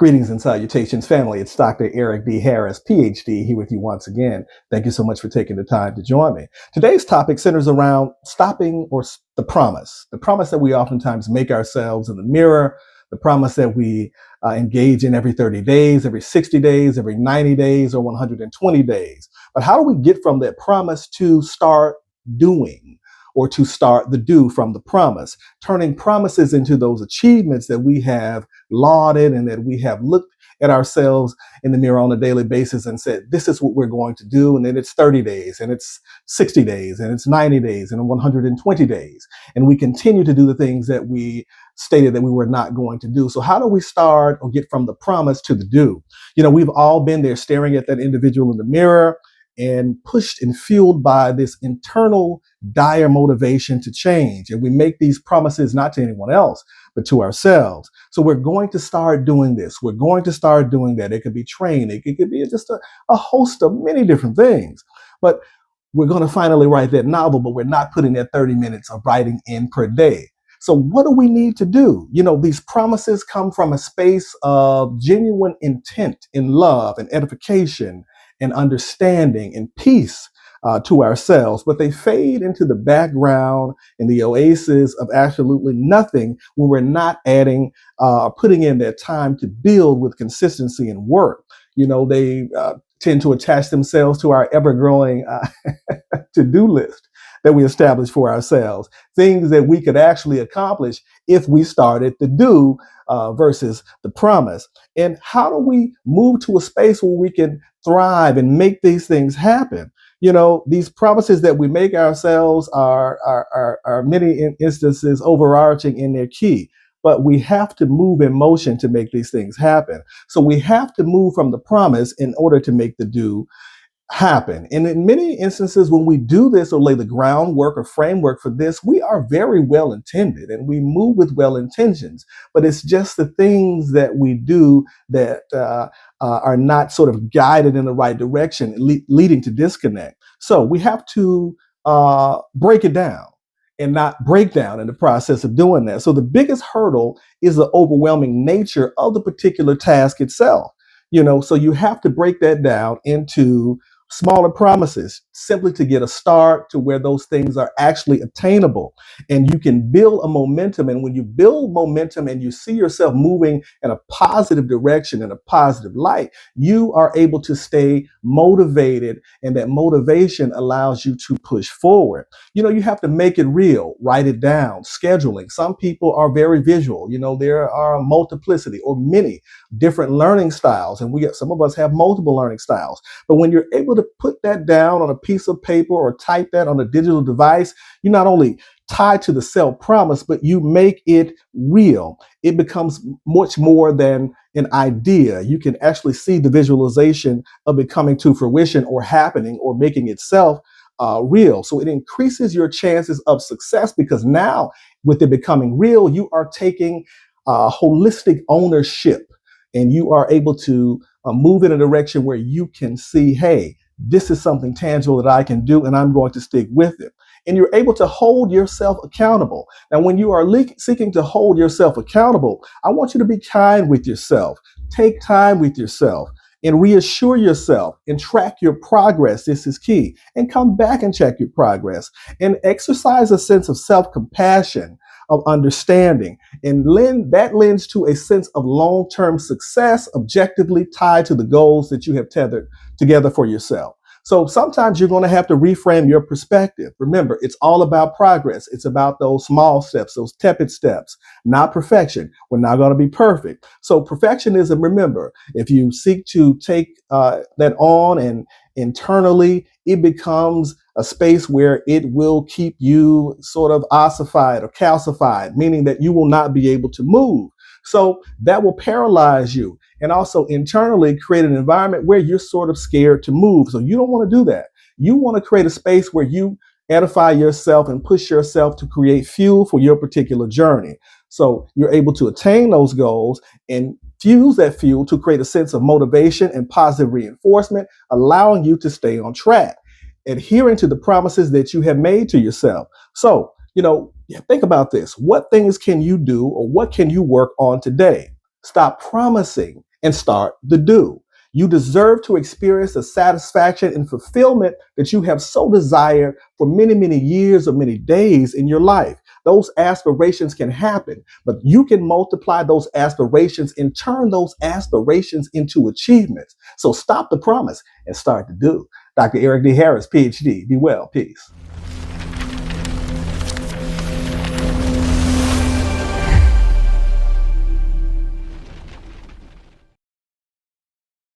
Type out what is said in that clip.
Greetings and salutations, family. It's Dr. Eric D. Harris, PhD, here with you once again. Thank you so much for taking the time to join me. Today's topic centers around stopping the promise that we oftentimes make ourselves in the mirror, the promise that we engage in every 30 days, every 60 days, every 90 days, or 120 days. But how do we get from that promise to start doing? Or to start the do from the promise, turning promises into those achievements that we have lauded and that we have looked at ourselves in the mirror on a daily basis and said, this is what we're going to do. And then it's 30 days and it's 60 days and it's 90 days and 120 days. And we continue to do the things that we stated that we were not going to do. So how do we start or get from the promise to the do? You know, we've all been there staring at that individual in the mirror and pushed and fueled by this internal dire motivation to change. And we make these promises not to anyone else, but to ourselves. So we're going to start doing this. We're going to start doing that. It could be training. It could be just a host of many different things. But we're going to finally write that novel, but we're not putting that 30 minutes of writing in per day. So what do we need to do? You know, these promises come from a space of genuine intent in love and edification and understanding and peace to ourselves, but they fade into the background in the oasis of absolutely nothing when we're not adding, putting in that time to build with consistency and work. You know, they tend to attach themselves to our ever-growing to-do list that we establish for ourselves, things that we could actually accomplish if we started to do versus the promise. And how do we move to a space where we can thrive and make these things happen? You know, these promises that we make ourselves are many instances overarching in their key, but we have to move in motion to make these things happen. So we have to move from the promise in order to make the do happen. And in many instances, when we do this or lay the groundwork or framework for this, we are very well intended and we move with well intentions. But it's just the things that we do that are not sort of guided in the right direction, leading to disconnect. So we have to break it down and not break down in the process of doing that. So the biggest hurdle is the overwhelming nature of the particular task itself. You know, so you have to break that down into smaller promises simply to get a start to where those things are actually attainable. And you can build a momentum. And when you build momentum and you see yourself moving in a positive direction, in a positive light, you are able to stay motivated. And that motivation allows you to push forward. You know, you have to make it real, write it down, scheduling. Some people are very visual. You know, there are a multiplicity or many different learning styles. And some of us have multiple learning styles. But when you're able to put that down on a piece of paper or type that on a digital device, you not only tie to the self promise, but you make it real. It becomes much more than an idea. You can actually see the visualization of it coming to fruition or happening or making itself real. So it increases your chances of success because now with it becoming real, you are taking holistic ownership and you are able to move in a direction where you can see, hey, this is something tangible that I can do and I'm going to stick with it. And you're able to hold yourself accountable. Now, when you are seeking to hold yourself accountable, I want you to be kind with yourself. Take time with yourself and reassure yourself and track your progress. This is key. And come back and check your progress and exercise a sense of self-compassion, of understanding, and that lends to a sense of long-term success objectively tied to the goals that you have tethered together for yourself. So sometimes you're going to have to reframe your perspective. Remember, it's all about progress. It's about those small steps, those tepid steps, not perfection. We're not going to be perfect. So perfectionism, remember, if you seek to take that on and internally, it becomes a space where it will keep you sort of ossified or calcified, meaning that you will not be able to move. So that will paralyze you and also internally create an environment where you're sort of scared to move. So you don't want to do that. You want to create a space where you edify yourself and push yourself to create fuel for your particular journey. So you're able to attain those goals and fuse that fuel to create a sense of motivation and positive reinforcement, allowing you to stay on track, adhering to the promises that you have made to yourself. So, you know, think about this. What things can you do or what can you work on today? Stop promising and start the do. You deserve to experience the satisfaction and fulfillment that you have so desired for many, many years or many days in your life. Those aspirations can happen, but you can multiply those aspirations and turn those aspirations into achievements. So stop the promise and start to do. Dr. Eric D. Harris, PhD. Be well. Peace.